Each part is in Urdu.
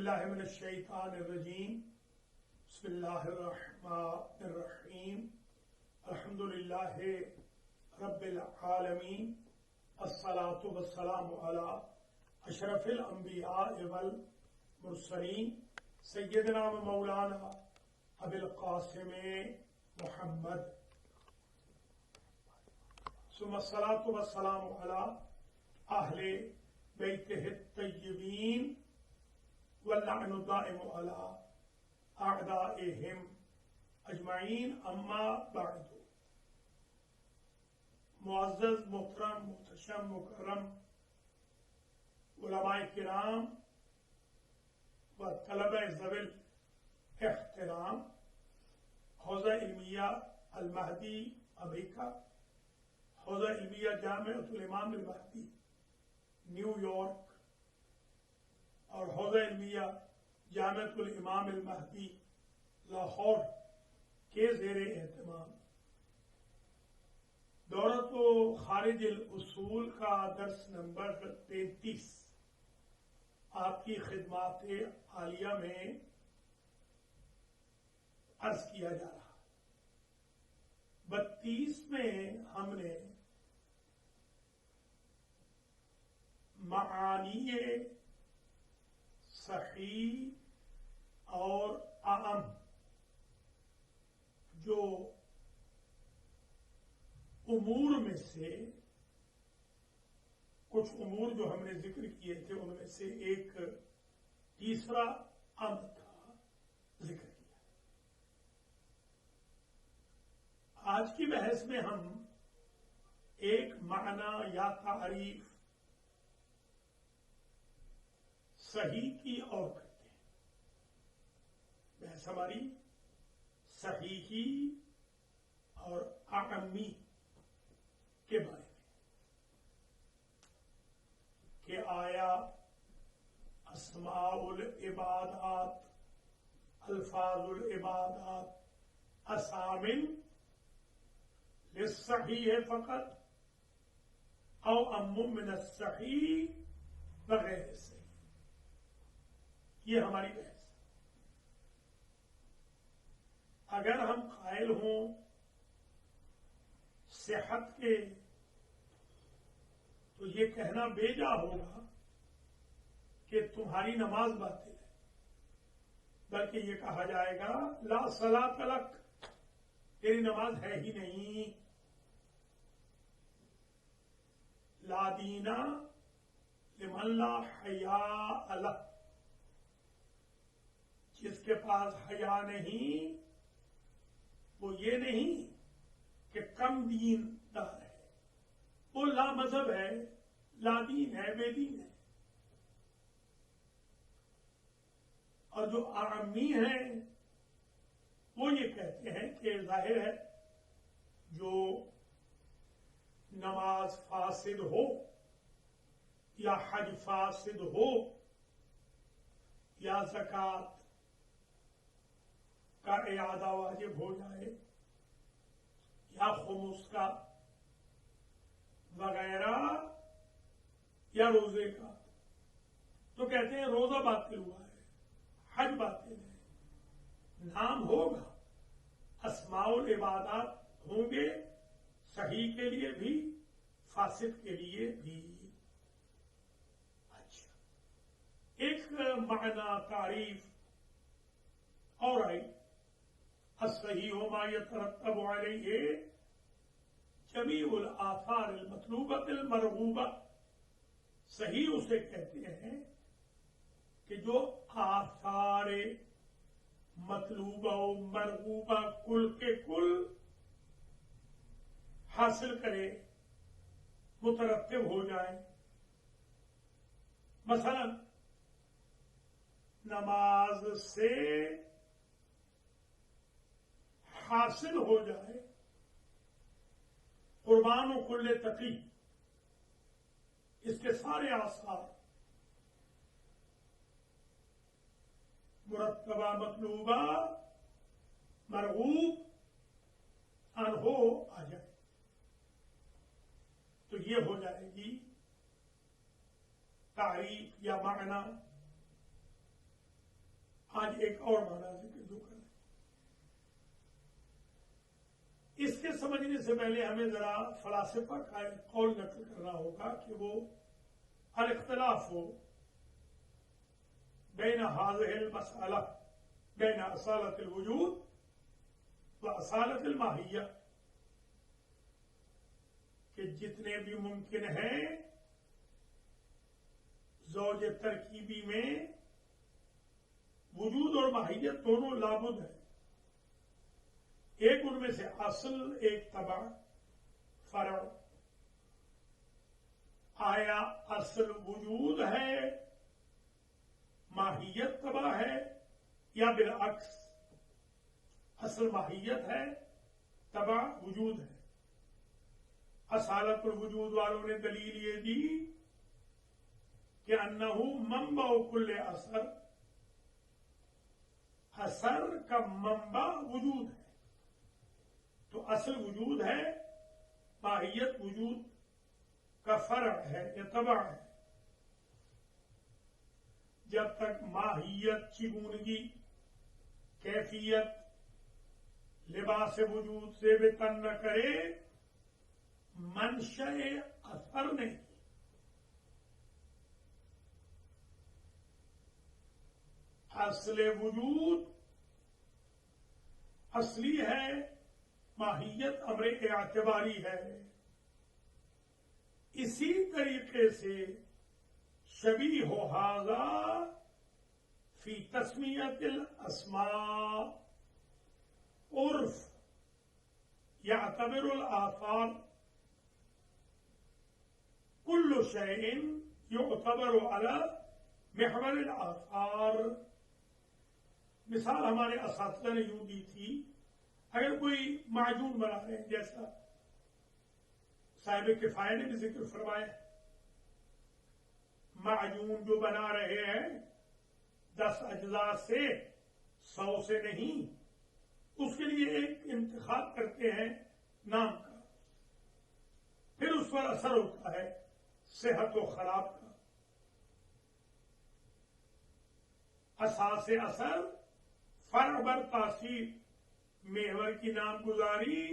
باللہ من الشیطان الرجیم بسم اللہ الرحمن الرحیم الحمد للہ رب العالمین الصلاة والسلام علی اشرف الانبیاء والمرسلین سیدنا و مولانا ابی القاسم محمد ثم الصلاة والسلام علی اہل بیتہ الطیبین واللعن الدائم على اعدائهم اجمعین اما بعد معزز محترم محتشم مکرم علماء کرام و طلبہ ذوی الاحترام حوزہ علمیہ المہدی امریکہ حوزہ علمیہ جامعۃ الامام المہدی نیو یارک اور حوزہ علمیہ جامعۃ الامام المہدی لاہور کے زیر اہتمام دورۃ خارج الاصول کا درس نمبر 33 آپ کی خدمات عالیہ میں عرض کیا جا رہا 32 میں ہم نے معانی صحیح اور اعم جو امور میں سے کچھ امور جو ہم نے ذکر کیے تھے ان میں سے ایک تیسرا امر کا ذکر کیا. آج کی بحث میں ہم ایک معنی یا تعریف صحیح کی اور کرتے ہیں. بحث ہماری صحیحی اور اعمی کے بارے میں کہ آیا اسماء العبادات الفاظ العبادات اسامن للصحیح فقط او ام من الصحیح وغیرہ سے. یہ ہماری بحث ہے. اگر ہم قائل ہوں صحت کے تو یہ کہنا بیجا ہوگا کہ تمہاری نماز باطل ہے، بلکہ یہ کہا جائے گا لا صلاۃ لک، تیری نماز ہے ہی نہیں. لا دینا لمن لا حیاء لہ، جس کے پاس حیا نہیں وہ یہ نہیں کہ کم دین دار ہے، وہ لا مذہب ہے، لا دین ہے، بے دین ہے. اور جو اعمی ہیں وہ یہ کہتے ہیں کہ ظاہر ہے جو نماز فاسد ہو یا حج فاسد ہو یا زکوٰۃ کا اعادہ واجب ہو جائے یا خمس کا وغیرہ یا روزے کا، تو کہتے ہیں روزہ باطل ہوا ہے، حج باطل ہے. نام ہوگا، اسماء العبادات ہوں گے، صحیح کے لیے بھی فاسد کے لیے بھی. اچھا، ایک معنی تعریف اور آئی الصحیح ما یترتب علیہ جمیع الآثار المطلوبۃ المرغوبہ. صحیح اسے کہتے ہیں کہ جو آثار مطلوبہ و مرغوبہ کل کے کل حاصل کرے، مترتب ہو جائے. مثلا نماز سے حاصل ہو جائے قربان و کل تقی، اس کے سارے آثار مرتبہ مطلوبہ مرغوب انہو آ جائے تو یہ ہو جائے گی تعریف یا معنی آج ایک اور معنی ذکر جو کریں. اس کے سمجھنے سے پہلے ہمیں ذرا فلاسفہ کا ایک قول نقل کرنا ہوگا کہ وہ الاختلاف ہو بین هذه المسألہ بین اصالت الوجود و اصالت الماہیہ، کہ جتنے بھی ممکن ہیں زوج ترکیبی میں وجود اور ماہیت دونوں لابد ہیں. ایک ان میں سے اصل، ایک تبع، فرع. آیا اصل وجود ہے، ماہیت تبع ہے، یا بالعکس اصل ماہیت ہے، تبع وجود ہے؟ اصالت الوجود والوں نے دلیل یہ دی کہ انہو منبع کل اثر، اثر کا منبع وجود ہے. تو اصل وجود ہے، ماہیت وجود کا فرع ہے یا تبع ہے. جب تک ماہیت چگونگی، کیفیت لباس وجود سے بتن نہ کرے، منشأ اثر نہیں. اصل وجود اصلی ہے، ماہیت امر اعتباری ہے. اسی طریقے سے شبیہ ھذا فی تسمیت الاسماء، عرف یعتبر الآثار، کل شیء یعتبر علی محور الآثار. مثال ہمارے اساتذہ نے یوں دی تھی، اگر کوئی معجون بنا رہے ہیں، جیسا صاحب کفایہ نے بھی ذکر فرمایا، معجون جو بنا رہے ہیں 10 اجزاء سے، 100 سے نہیں، اس کے لیے ایک انتخاب کرتے ہیں نام کا، پھر اس پر اثر ہوتا ہے صحت و خراب کا. اساس اثر، فرع بر تاثیر، محور کی نامگزاری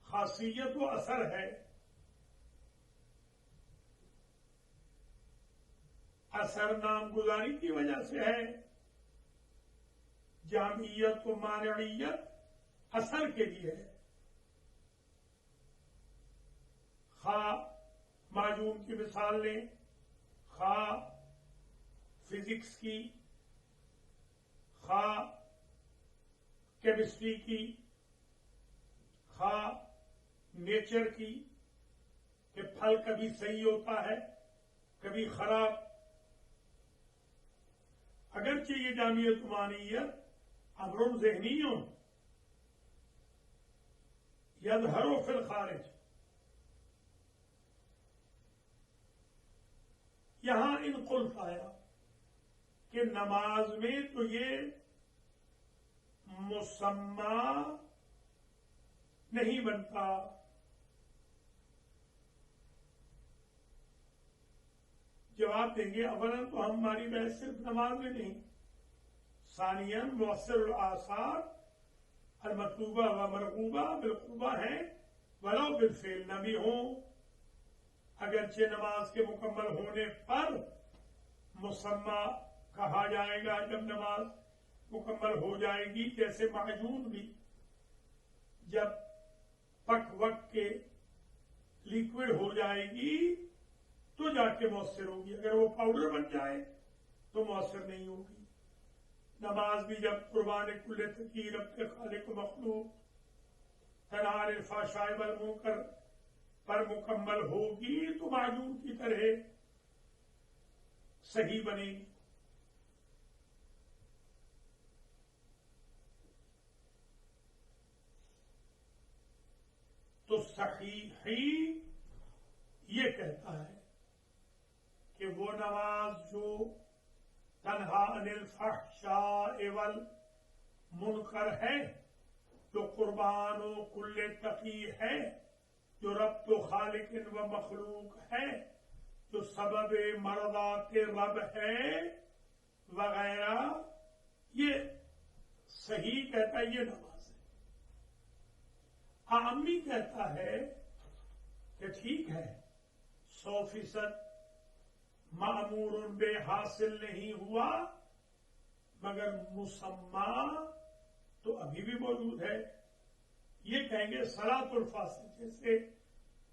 خاصیت و اثر ہے. اثر نامگزاری کی وجہ سے ہے، جامعیت و مانعیت اثر کے لیے ہے. خواہ معجون کی مثال لیں، خواہ فزکس کی، خواہ کیمسٹری کی، خواہ نیچر کی، کہ پھل کبھی صحیح ہوتا ہے کبھی خراب. اگرچہ یہ جامعیت و مانعیت امر ذہنی یظہر فی الخارج. یہاں ان قلف آیا کہ نماز میں تو یہ مسمى نہیں بنتا. جواب دیں گے اولا تو ہماری بحث صرف نماز میں نہیں، ثانیاً مؤثر الآثار المطلوبہ و مرغوبہ بالقربہ ہیں، ولو بالفعل نہ بھی ہوں. اگرچہ نماز کے مکمل ہونے پر مسمى کہا جائے گا جب نماز مکمل ہو جائے گی، جیسے معجون بھی جب پک وقت کے لیکوڈ ہو جائے گی تو جا کے مؤثر ہوگی، اگر وہ پاؤڈر بن جائے تو مؤثر نہیں ہوگی. نماز بھی جب قربان کل تقی رب کے خالق مخلوق تنہا عن الفحشاء والمنکر پر مکمل ہوگی تو معجون کی طرح صحیح بنے گی. تو صحیحی یہ کہتا ہے کہ وہ نماز جو تنہا عن الفحشاء والمنکر ہے، جو قربان و کل تقی ہے، جو رب و خالق و مخلوق ہے، جو سبب مرضات رب ہے وغیرہ، یہ کہتا ہے یہ نماز ہے، عامی کہتا ہے کہ ٹھیک ہے 100% معمور بے حاصل نہیں ہوا مگر مسمى تو ابھی بھی موجود ہے. یہ کہیں گے صلاۃ الفاصل، جیسے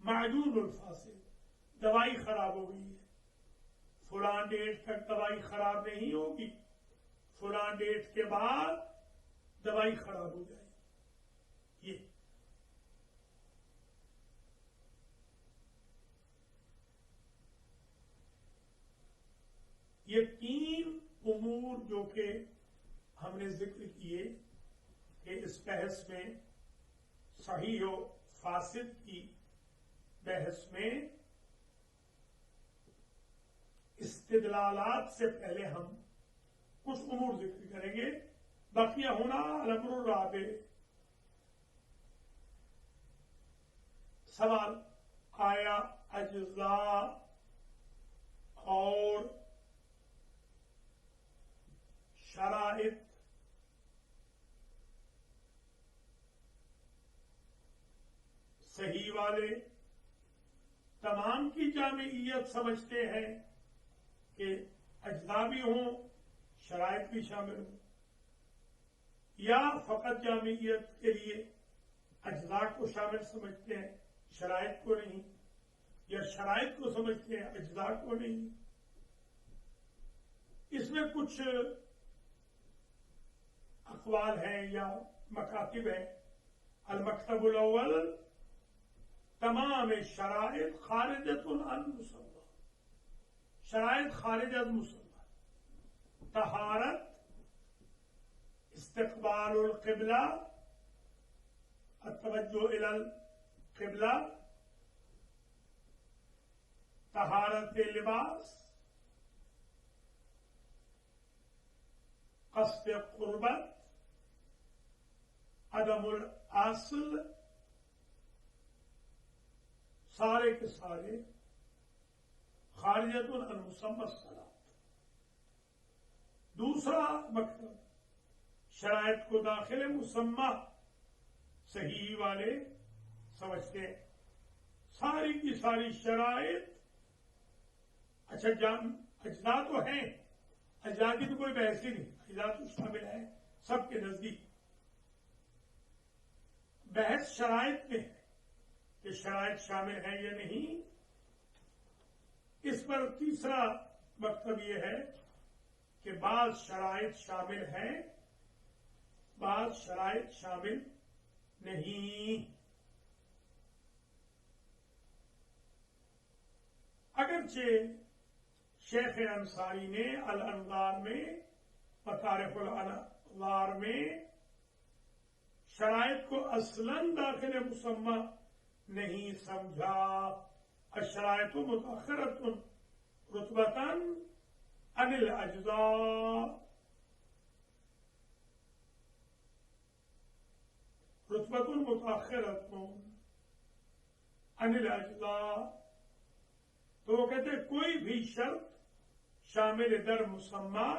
معجون الفاصل، دوائی خراب ہو گئی ہے، فلاں ڈیٹ تک دوائی خراب نہیں ہوگی، فلاں ڈیٹ کے بعد دوائی خراب ہو جائے گی. یہ تین امور جو کہ ہم نے ذکر کیے کہ اس بحث میں صحیح و فاسد کی بحث میں استدلالات سے پہلے ہم کچھ امور ذکر کریں گے. بقیہ ہونا الامر الرابع. سوال آیا اجزاء اور شرائط صحیح والے تمام کی جامعیت سمجھتے ہیں کہ اجزاء بھی ہوں شرائط بھی شامل ہوں، یا فقط جامعیت کے لیے اجزاء کو شامل سمجھتے ہیں شرائط کو نہیں، یا شرائط کو سمجھتے ہیں اجزاء کو نہیں. اس میں کچھ اقوال ہیں یا مکاتب ہیں. المکتب الاول تمام شرائط خارجۃ عن مسمى، شرائط خارج از مسمى. طہارت، استقبال القبلہ، التوجہ الى القبلہ، طہارت لباس، قصد قربت، عدم الاصل، سارے کے سارے خارجۃ عن مسمى الصلاۃ. دوسرا مکتب شرائط کو داخل مسمى صحیح والے سمجھتے ہیں. ساری کی ساری شرائط اچھا اجزاء تو ہیں، اجزاء کی تو کوئی بحث ہی نہیں، اجزاء تو شامل ہے سب کے نزدیک. بحث شرائط میں ہے کہ شرائط شامل ہیں یا نہیں. اس پر تیسرا مکتب یہ ہے کہ بعض شرائط شامل ہیں، بعض شرائط شامل نہیں. اگرچہ شیخ انصاری نے الانوار میں، مطارف الانوار میں شرائط کو اصلاً داخل مسمى نہیں سمجھا. الشرائط متأخرۃ رتبۃ عن الاجزاء، رتبۃ متأخرۃ عن الاجزاء. تو وہ کہتے ہیں کوئی بھی شرط شامل در مسمى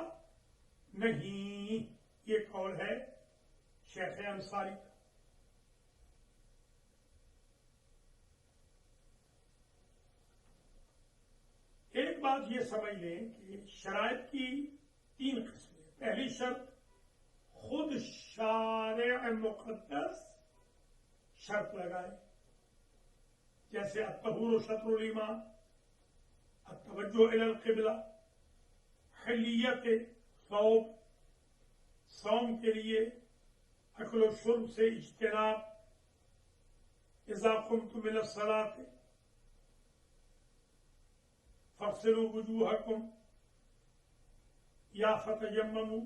نہیں. یہ قول ہے شیخ انصاری کا. ایک بات یہ سمجھ لیں کہ شرائط کی تین قسمیں. پہلی شرط خود شارع مقدس شرط لگائے، جیسے الطہور شطر الایمان، التوجہ الی القبلہ، حلیت صوم، صوم کے لیے اکل و شرب سے اجتناب، اذا قمتم الی الصلاۃ فاغسلوا وجوہکم یا فتیمموا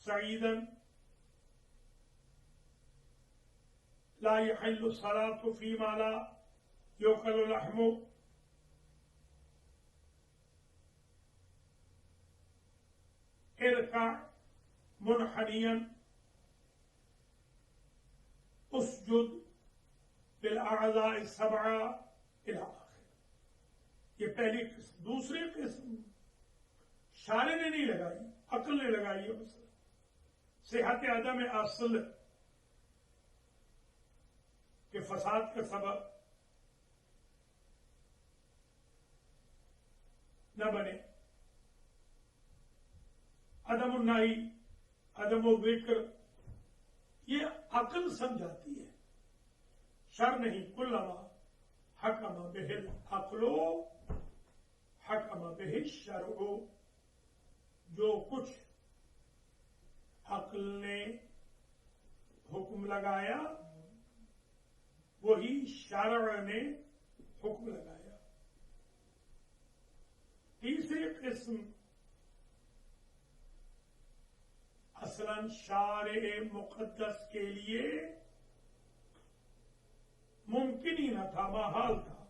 صعیدا لا يحل الصلاة فيما لا يؤكل لحمه، اركع منحنيا، اسجد بالاعضاء السبعة الى آخر. یہ پہلی قسم. دوسری قسم شارع نے نہیں لگائی، عقل نے لگائی ہے. مثلا صحت عدم اصل کے فساد کا سبب نہ بنے. عدم النہی، عدم الذکر، یہ عقل سمجھاتی ہے، شر نہیں. کلما حکم بہ العقل حکم بہ الشرع، جو کچھ عقل نے حکم لگایا وہی شرع نے حکم لگایا. تیسری قسم اصلاً شارع مقدس کے لیے ممکن ہی نہ تھا، محال تھا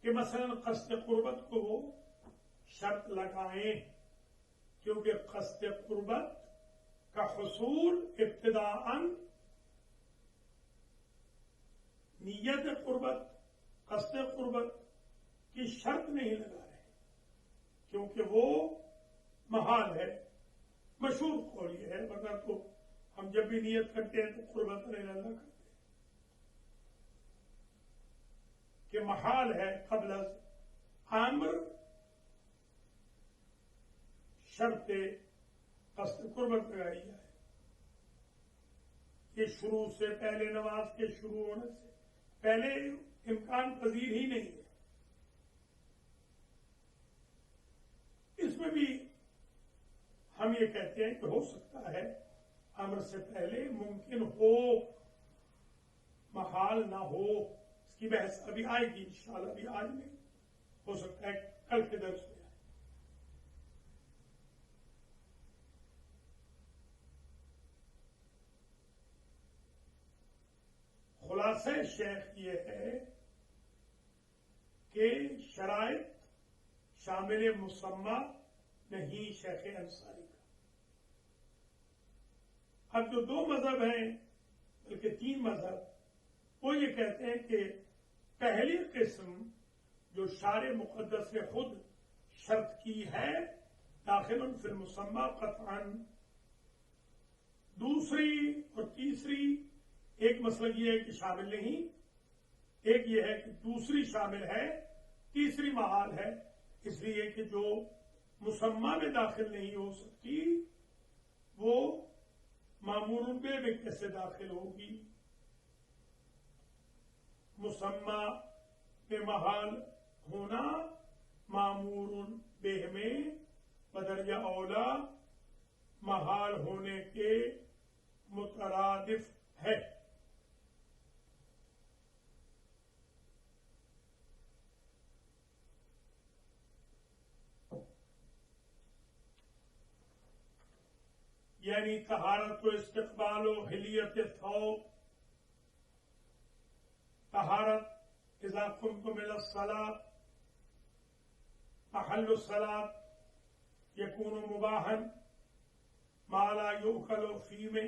کہ مثلاً قصد قربت کو وہ شرط لگائیں، کیونکہ قصد قربت کا حصول ابتداءً نیت قربت، قصد قربت کی شرط نہیں لگا رہے، کیونکہ وہ محال ہے. مشہور قول یہ ہے، مگر تو ہم جب بھی نیت کرتے ہیں تو قربت نہیں اللہ کرتے کہ محال ہے قبل از امر شرط قصد قربت لگائی جائے. یہ شروع سے پہلے، نماز کے شروع ہونے سے پہلے امکان پذیر ہی نہیں ہے. اس میں بھی ہم یہ کہتے ہیں کہ ہو سکتا ہے امر سے پہلے ممکن ہو، محال نہ ہو. اس کی بحث ابھی آئے گی انشاءاللہ، ابھی آج نہیں، ہو سکتا ہے کل کے درس میں آئے. خلاصہ شیخ یہ ہے کہ شرائط شامل مسمى نہیں شیخ انصاری کا. اب جو دو مذہب ہیں، بلکہ تین مذہب، وہ یہ کہتے ہیں کہ پہلی قسم جو شارع مقدس نے خود شرط کی ہے داخل فی المسمى قطعا. دوسری اور تیسری، ایک مسئلہ یہ ہے کہ شامل نہیں، ایک یہ ہے کہ دوسری شامل ہے، تیسری محال ہے. اس لیے کہ جو مسمى میں داخل نہیں ہو سکتی وہ مامور بہ میں کیسے داخل ہوگی؟ مسمى میں محال ہونا مامور بہ میں بدرجہ اولا محال ہونے کے مترادف ہے. یعنی طہارت و استقبال و حلیت الثوب، طہارت اذا قمتم الى الصلاة، محل الصلاة يكون مباحا ما لا يؤكل فيه،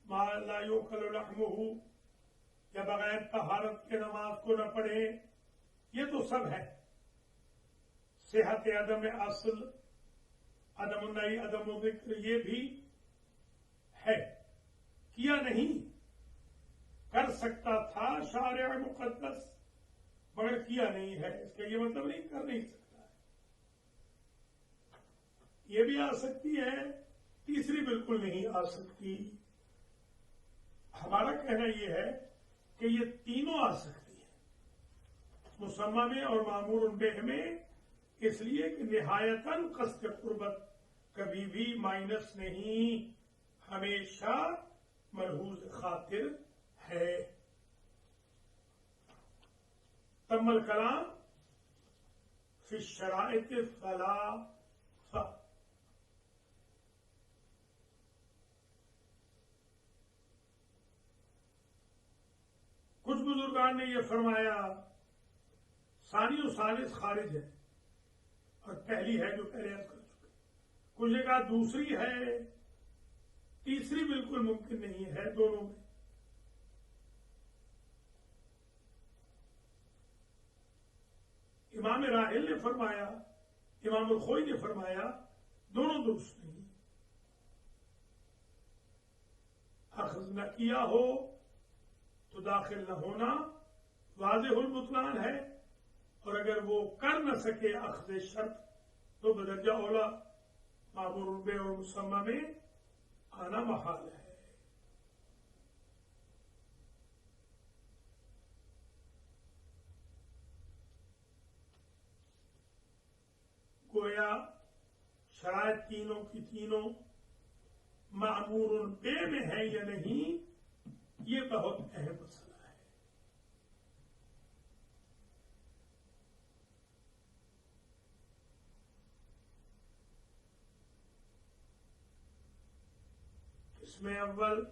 ما لا يؤكل لحمه، یا بغیر طہارت کے نماز کو نہ پڑھے. یہ تو سب ہے. صحت عدم اصل، عدم النہی، عدم الذکر، یہ بھی ہے. کیا نہیں، کر سکتا تھا شارع مقدس مگر کیا نہیں ہے. اس کا یہ مطلب نہیں کر نہیں سکتا ہے. یہ بھی آ سکتی ہے، تیسری بالکل نہیں آ سکتی. ہمارا کہنا یہ ہے کہ یہ تینوں آ سکتی ہے، مسمى میں اور مامور بہ میں، اس لیے کہ نہایتاً قصد قربت کبھی بھی مائنس نہیں، ہمیشہ ملحوظ خاطر ہے. تم الکلام فی الشرائط الثلاثہ. کچھ بزرگان نے یہ فرمایا ثانی و ثالث خارج ہے، اور پہلی ہے جو پہلے عرض کر چکے. کچھ نے کہا دوسری ہے، تیسری بالکل ممکن نہیں ہے دونوں میں. امام راحل نے فرمایا، امام الخوئی نے فرمایا دونوں درست نہیں. اخذ نہ کیا ہو تو داخل نہ ہونا واضح البطلان ہے، اور اگر وہ کر نہ سکے اخذ شرط تو بدرجہ اولا مامور به اور مسمى میں آنا محال ہے۔ گویا شرائط تینوں کی تینوں معمور بے میں ہے یا نہیں، یہ بہت اہم مسئلہ ہے۔ اس میں اول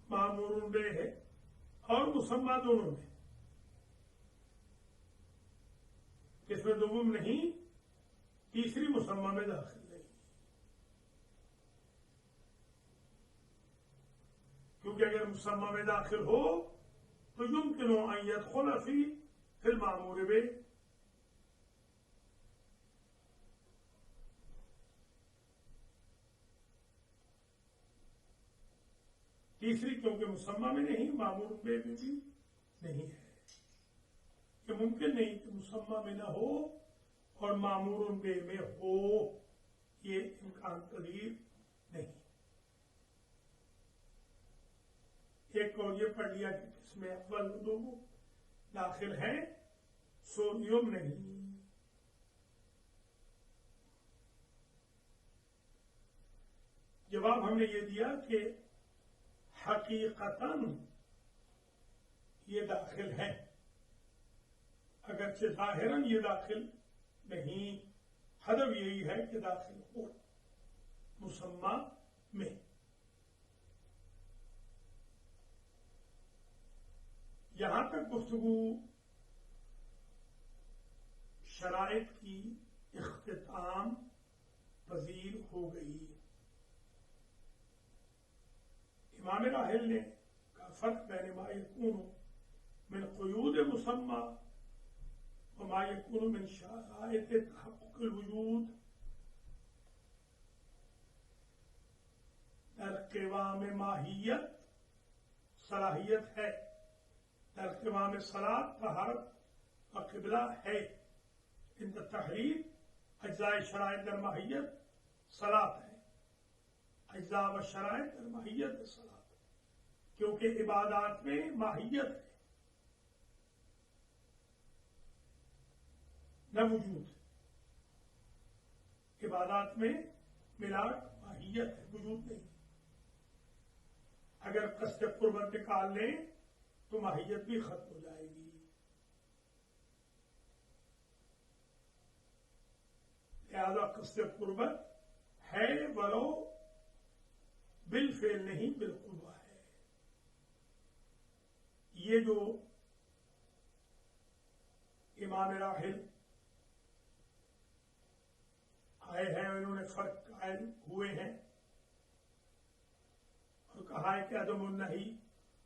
معمور بے ہے اور مسمى دونوں میں، اس میں دوم نہیں، تیسری مسمى میں داخل نہیں، کیونکہ اگر مسمى میں داخل ہو تو يمكن ان يدخل في المعمور به، تیسری کیونکہ مسمى میں نہیں، معمور به میں بھی نہیں ہے، کہ ممکن نہیں کہ مسمى میں نہ ہو اور معمور به میں ہو، یہ امکان پذیر نہیں۔ ایک اور یہ پڑھ لیا کہ اس میں اول دو داخل ہے، سوڈیم نہیں۔ جواب ہم نے یہ دیا کہ حقیقتاً یہ داخل ہے، اگرچہ ظاہراً یہ داخل نہیں، حدب یہی ہے کہ داخل ہو مسمى میں۔ یہاں تک گفتگو شرائط کی اختتام پذیر ہو گئی۔ امام راحل نے کا فرق بین ما یکون من قیود مسمى وما یکون من شرائط تحقق الوجود در قوام ماہیت صلاحیت ہے، در قوام صلاة طہارت و قبلہ ہے، ان تحریر اجزاء شرائط در ماہیت صلاة ہے، اجزاء و شرائط در ماہیت صلاة، کیونکہ عبادات میں ماہیت ہے نہ وجود، عبادات میں ملاک ماہیت ہے، وجود نہیں۔ اگر قصد قربت نکال لیں تو ماہیت بھی ختم ہو جائے گی۔ لہذا قصد قربت ہے ولو بالفعل نہیں بالقوہ ہے۔ یہ جو امام راحل آئے ہیں انہوں نے فرق قائل ہوئے ہیں اور کہا ہے کہ عدم النہی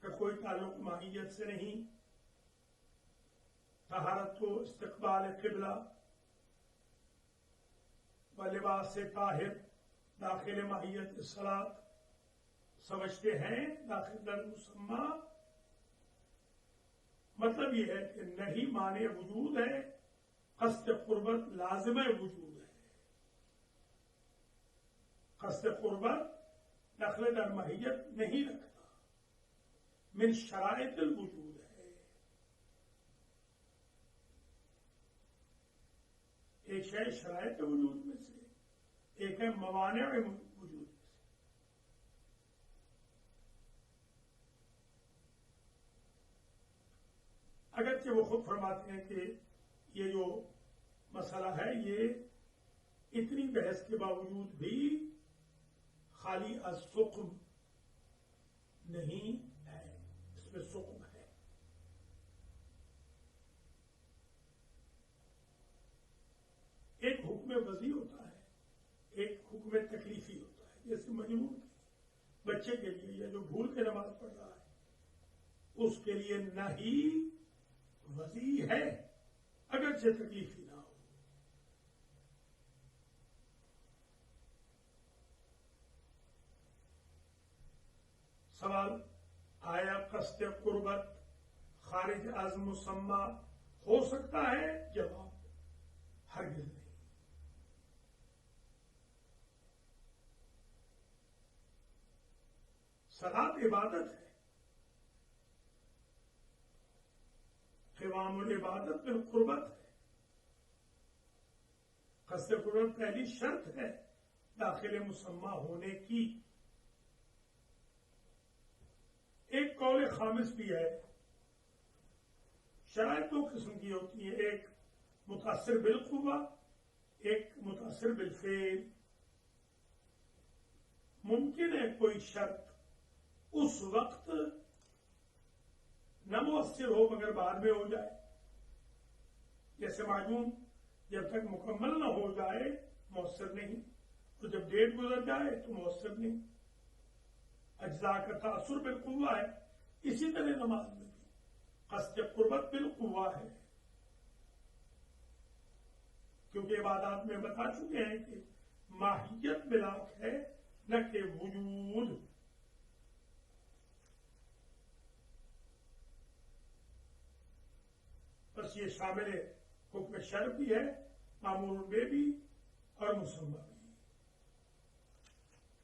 کا کوئی تعلق ماہیت سے نہیں، طہارت کو استقبال قبلہ و لباس طاہر داخل ماہیت صلاة سمجھتے ہیں، داخل در مسمى۔ مطلب یہ ہے کہ نہیں معنی وجود ہے، قصد قربت لازم وجود ہے، قصد قربت دخل در ماہیت نہیں رکھتا، من شرائط الوجود ہے۔ ایک شے شرائط وجود میں سے، ایک ہے موانع وجود میں سے۔ اگرچہ وہ خود فرماتے ہیں کہ یہ جو مسئلہ ہے یہ اتنی بحث کے باوجود بھی خالی از سقم نہیں ہے، اس میں سقم ہے۔ ایک حکم وضعی ہوتا ہے، ایک حکم تکلیفی ہوتا ہے، جیسے مجنون بچے کے لیے یا جو بھول کے نماز پڑھ رہا ہے اس کے لیے نہیں وضعی ہے اگرچہ تکلیفی نہ ہو۔ سوال آیا قصد قربت خارج از مسمى ہو سکتا ہے؟ جواب ہرگز نہیں. صلاۃ عبادت ہے. قوام العبادت بالقربت ہے. قصد قربت پہلی شرط ہے داخل مسمى ہونے کی. ایک قول خامس بھی ہے. شرائط دو قسم کی ہوتی ہیں، ایک متاثر بالقوہ، ایک متاثر بالفعل. ممکن ہے کوئی شرط اس وقت نہ مؤثر ہو مگر بعد میں ہو جائے، جیسے معلوم جب تک مکمل نہ ہو جائے مؤثر نہیں، تو جب ڈیٹ گزر جائے تو مؤثر نہیں. اجزاء کا تاثر بالقوہ ہے. اسی طرح نماز میں بھی قصد قربت بالقوہ ہے، کیونکہ عبادات میں بتا چکے ہیں کہ ماہیت بلاک ہے نہ کہ وجود. بس یہ شامل حکم شرع بھی ہے، معمول بہ بھی اور مسمى بھی.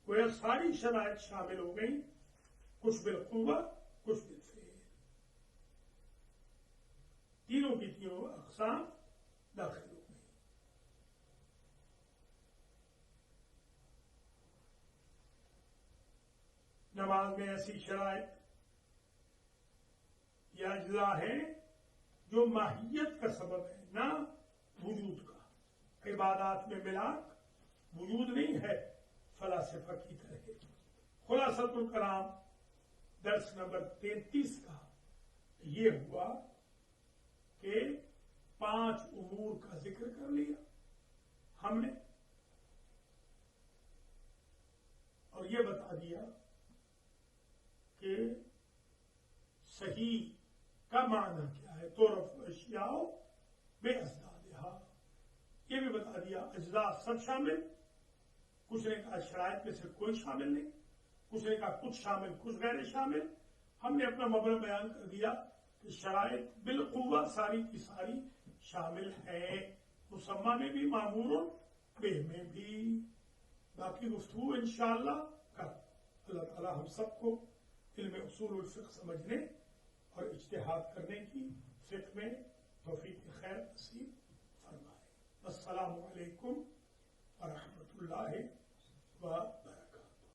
گویا ساری شرائط شامل ہو گئی، کچھ بالقوہ کچھ بالفعل. تینوں کی تینوں اقسام داخل ہو گئی. نماز میں ایسی شرائط یا اجزاء ہیں جو ماہیت کا سبب ہے نہ وجود کا. عبادات میں ملاک وجود نہیں ہے فلاسفہ کی طرح. خلاصۃ الکلام درس نمبر 33 کا یہ ہوا کہ 5 امور کا ذکر کر لیا ہم نے، اور یہ بتا دیا کہ صحیح کا معنی کیا ہے. تو رفع اشیاء بے ازدادہا، یہ بھی بتا دیا. اجزاء سب شامل، کچھ نے کہا شرائط میں سے کوئی شامل نہیں، کچھ نے کہا کچھ شامل کچھ غیر شامل. ہم نے اپنا مبنی بیان کر دیا کہ شرائط بالقوہ ساری کی ساری شامل ہیں، مسمى میں بھی معمول بہ میں بھی. باقی گفتگو انشاءاللہ کل. اللہ تعالی ہم سب کو علم اصول الفقہ سمجھنے اور اجتہاد کرنے کی فقہ میں توفیق خیر نصیب فرمائے. السلام علیکم ورحمۃ اللہ و